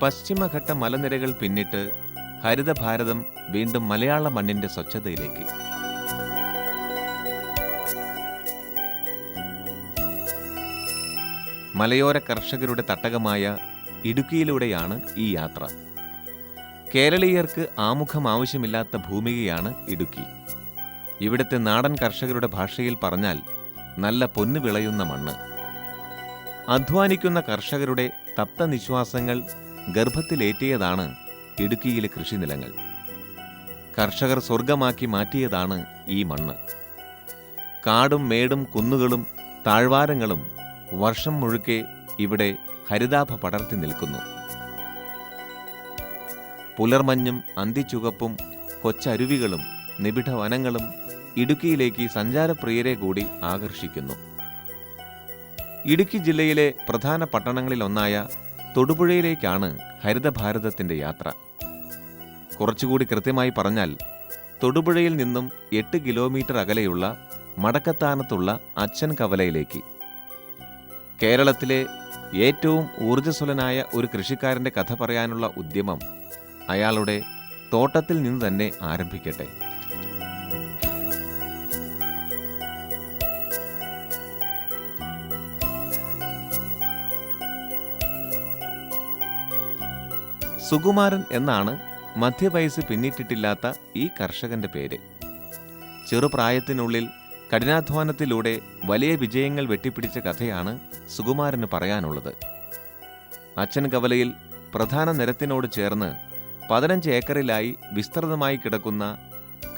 പശ്ചിമഘട്ട മലനിരകൾ പിന്നിട്ട് ഹരിതഭാരതം വീണ്ടും മലയാള മണ്ണിന്റെ സ്വച്ഛതയിലേക്ക്. മലയോര കർഷകരുടെ തട്ടകമായ ഇടുക്കിയിലൂടെയാണ് ഈ യാത്ര. കേരളീയർക്ക് ആമുഖം ആവശ്യമില്ലാത്ത ഭൂമികയാണ് ഇടുക്കി. ഇവിടുത്തെ നാടൻ കർഷകരുടെ ഭാഷയിൽ പറഞ്ഞാൽ നല്ല പൊന്നു വിളയുന്ന മണ്ണ്. അധ്വാനിക്കുന്ന കർഷകരുടെ തപ്തനിശ്വാസങ്ങൾ ഗർഭത്തിലേറ്റിയതാണ് ഇടുക്കിയിലെ കൃഷിനിലങ്ങൾ. കർഷകർ സ്വർഗമാക്കി മാറ്റിയതാണ് ഈ മണ്ണ്. കാടും മേടും കുന്നുകളും താഴ്വാരങ്ങളും വർഷം മുഴുക്കെ ഇവിടെ ഹരിതാഭ പടർത്തി നിൽക്കുന്നു. പുലർമഞ്ഞും അന്തിച്ചുകപ്പും കൊച്ചരുവികളും നിബിഡ വനങ്ങളും ഇടുക്കിയിലേക്ക് സഞ്ചാരപ്രിയരെ കൂടി ആകർഷിക്കുന്നു. ഇടുക്കി ജില്ലയിലെ പ്രധാന പട്ടണങ്ങളിലൊന്നായ തൊടുപുഴയിലേക്കാണ് ഹരിതഭാരതത്തിന്റെ യാത്ര. കുറച്ചുകൂടി കൃത്യമായി പറഞ്ഞാൽ തൊടുപുഴയിൽ നിന്നും 8 കിലോമീറ്റർ അകലെയുള്ള മടക്കത്താനത്തുള്ള അച്ഛൻ കവലയിലേക്ക്. കേരളത്തിലെ ഏറ്റവും ഊർജ്ജസ്വലനായ ഒരു കൃഷിക്കാരന്റെ കഥ പറയാനുള്ള ഉദ്യമം അയാളുടെ തോട്ടത്തിൽ നിന്ന് തന്നെ ആരംഭിക്കട്ടെ. സുകുമാരൻ എന്നാണ് മധ്യവയസ്സ് പിന്നിട്ടിട്ടില്ലാത്ത ഈ കർഷകന്റെ പേര്. ചെറുപ്രായത്തിനുള്ളിൽ കഠിനാധ്വാനത്തിലൂടെ വലിയ വിജയങ്ങൾ വെട്ടിപ്പിടിച്ച കഥയാണ് സുകുമാരന് പറയാനുള്ളത്. അച്ഛൻ കവലയിൽ പ്രധാന നിരത്തിനോട് ചേർന്ന് 15 ഏക്കറിലായി വിസ്തൃതമായി കിടക്കുന്ന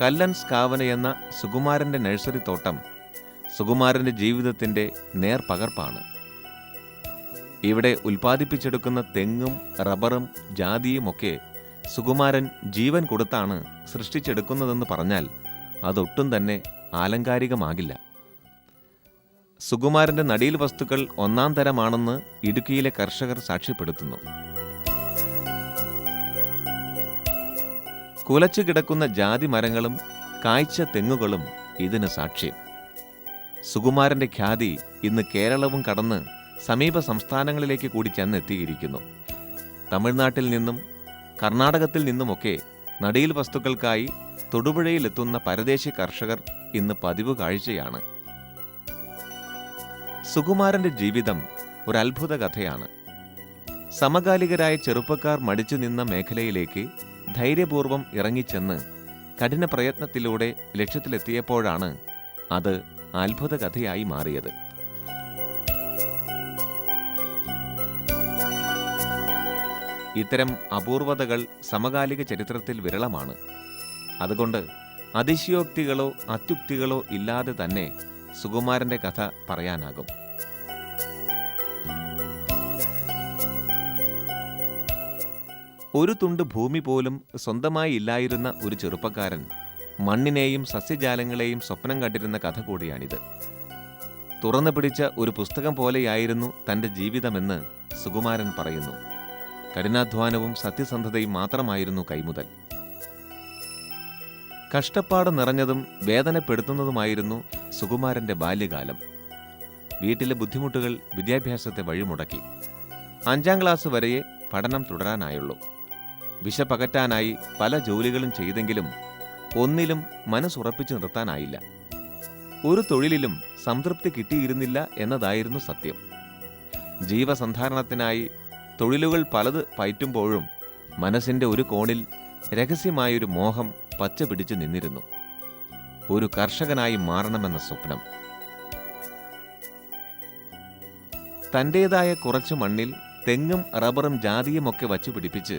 കല്ലൻസ് കാവന എന്ന സുകുമാരന്റെ നഴ്സറി തോട്ടം സുകുമാരന്റെ ജീവിതത്തിന്റെ നേർപകർപ്പാണ്. ഇവിടെ ഉൽപ്പാദിപ്പിച്ചെടുക്കുന്ന തെങ്ങും റബ്ബറും ജാതിയുമൊക്കെ സുകുമാരൻ ജീവൻ കൊടുത്താണ് സൃഷ്ടിച്ചെടുക്കുന്നതെന്ന് പറഞ്ഞാൽ അതൊട്ടും തന്നെ ആലങ്കാരികമാകില്ല. സുകുമാരന്റെ നടീൽ വസ്തുക്കൾ ഒന്നാം തരമാണെന്ന് ഇടുക്കിയിലെ കർഷകർ സാക്ഷ്യപ്പെടുത്തുന്നു. കുലച്ചു കിടക്കുന്ന ജാതി മരങ്ങളും കായ്ച്ച തെങ്ങുകളും ഇതിന് സാക്ഷ്യം. സുകുമാരന്റെ ഖ്യാതി ഇന്ന് കേരളവും കടന്ന് സമീപ സംസ്ഥാനങ്ങളിലേക്ക് കൂടി ചെന്നെത്തിയിരിക്കുന്നു. തമിഴ്നാട്ടിൽ നിന്നും കർണാടകത്തിൽ നിന്നുമൊക്കെ നടീൽ വസ്തുക്കൾക്കായി തൊടുപുഴയിലെത്തുന്ന പരദേശി കർഷകർ ഇന്ന് പതിവ് കാഴ്ചയാണ്. സുകുമാരന്റെ ജീവിതം ഒരു അത്ഭുത കഥയാണ്. സമകാലികരായ ചെറുപ്പക്കാർ മടിച്ചു നിന്ന മേഖലയിലേക്ക് ധൈര്യപൂർവം ഇറങ്ങിച്ചെന്ന് കഠിന പ്രയത്നത്തിലൂടെ ലക്ഷ്യത്തിലെത്തിയപ്പോഴാണ് അത് അത്ഭുത കഥയായി മാറിയത്. ഇത്തരം അപൂർവതകൾ സമകാലിക ചരിത്രത്തിൽ വിരളമാണ്. അതുകൊണ്ട് അതിശയോക്തികളോ അത്യുക്തികളോ ഇല്ലാതെ തന്നെ സുകുമാരന്റെ കഥ പറയാനാകും. ഒരു തുണ്ട് ഭൂമി പോലും സ്വന്തമായി ഇല്ലായിരുന്ന ഒരു ചെറുപ്പക്കാരൻ മണ്ണിനെയും സസ്യജാലങ്ങളെയും സ്വപ്നം കണ്ടിരുന്ന കഥ കൂടിയാണിത്. തുറന്നു പിടിച്ച ഒരു പുസ്തകം പോലെയായിരുന്നു തൻ്റെ ജീവിതമെന്ന് സുകുമാരൻ പറയുന്നു. കഠിനാധ്വാനവും സത്യസന്ധതയും മാത്രമായിരുന്നു കൈമുതൽ. കഷ്ടപ്പാട് നിറഞ്ഞതും വേദനപ്പെടുത്തുന്നതുമായിരുന്നു സുകുമാരന്റെ ബാല്യകാലം. വീട്ടിലെ ബുദ്ധിമുട്ടുകൾ വിദ്യാഭ്യാസത്തെ വഴിമുടക്കി. 5ാം ക്ലാസ് വരെയേ പഠനം തുടരാനായുള്ളൂ. വിശപ്പകറ്റാനായി പല ജോലികളും ചെയ്തെങ്കിലും ഒന്നിലും മനസ്സുറപ്പിച്ചു നിർത്താനായില്ല. ഒരു തൊഴിലിലും സംതൃപ്തി കിട്ടിയിരുന്നില്ല എന്നതായിരുന്നു സത്യം. ജീവസന്ധാരണത്തിനായി തൊഴിലുകൾ പലത് പയറ്റുമ്പോഴും മനസ്സിന്റെ ഒരു കോണിൽ രഹസ്യമായൊരു മോഹം പച്ച പിടിച്ചു നിന്നിരുന്നു. ഒരു കർഷകനായി മാറണമെന്ന സ്വപ്നം. തൻ്റേതായ കുറച്ചു മണ്ണിൽ തെങ്ങും റബ്ബറും ജാതിയുമൊക്കെ വച്ചു പിടിപ്പിച്ച്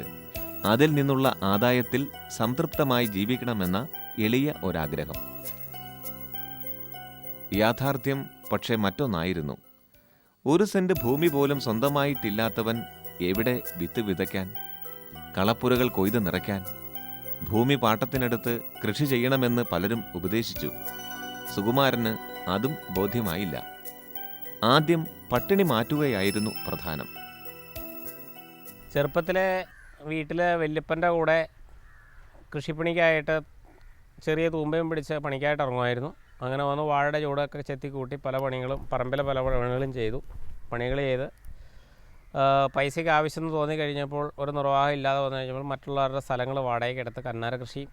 അതിൽ നിന്നുള്ള ആദായത്തിൽ സംതൃപ്തമായി ജീവിക്കണമെന്ന എളിയ ഒരാഗ്രഹം. യാഥാർത്ഥ്യം പക്ഷേ മറ്റൊന്നായിരുന്നു. 1 സെന്റ് ഭൂമി പോലും സ്വന്തമായിട്ടില്ലാത്തവൻ എവിടെ വിത്ത് വിതയ്ക്കാൻ, കളപ്പുരകൾ കൊയ്ത് നിറയ്ക്കാൻ? ഭൂമി പാട്ടത്തിനടുത്ത് കൃഷി ചെയ്യണമെന്ന് പലരും ഉപദേശിച്ചു. സുകുമാരന് അതും ബോധ്യമായില്ല. ആദ്യം പട്ടിണി മാറ്റുകയായിരുന്നു പ്രധാനം. ചെറുപ്പത്തിലെ വീട്ടിലെ വല്യപ്പൻ്റെ കൂടെ കൃഷിപ്പണിക്കായിട്ട് ചെറിയ തൂമ്പയും പിടിച്ച് പണിക്കായിട്ട് ഇറങ്ങുമായിരുന്നു. അങ്ങനെ വന്ന് വാഴയുടെ ചൂടൊക്കെ ചെത്തിക്കൂട്ടി പല പണികളും പറമ്പിലെ പല പണികളും ചെയ്തു. പണികൾ ചെയ്ത് പൈസയ്ക്ക് ആവശ്യമെന്ന് തോന്നിക്കഴിഞ്ഞപ്പോൾ ഒരു നിർവാഹം ഇല്ലാതെ വന്നു കഴിഞ്ഞപ്പോൾ മറ്റുള്ളവരുടെ സ്ഥലങ്ങൾ വാടകയ്ക്ക് എടുത്ത് കന്നാര കൃഷി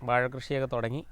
വാഴ കൃഷിയൊക്കെ തുടങ്ങി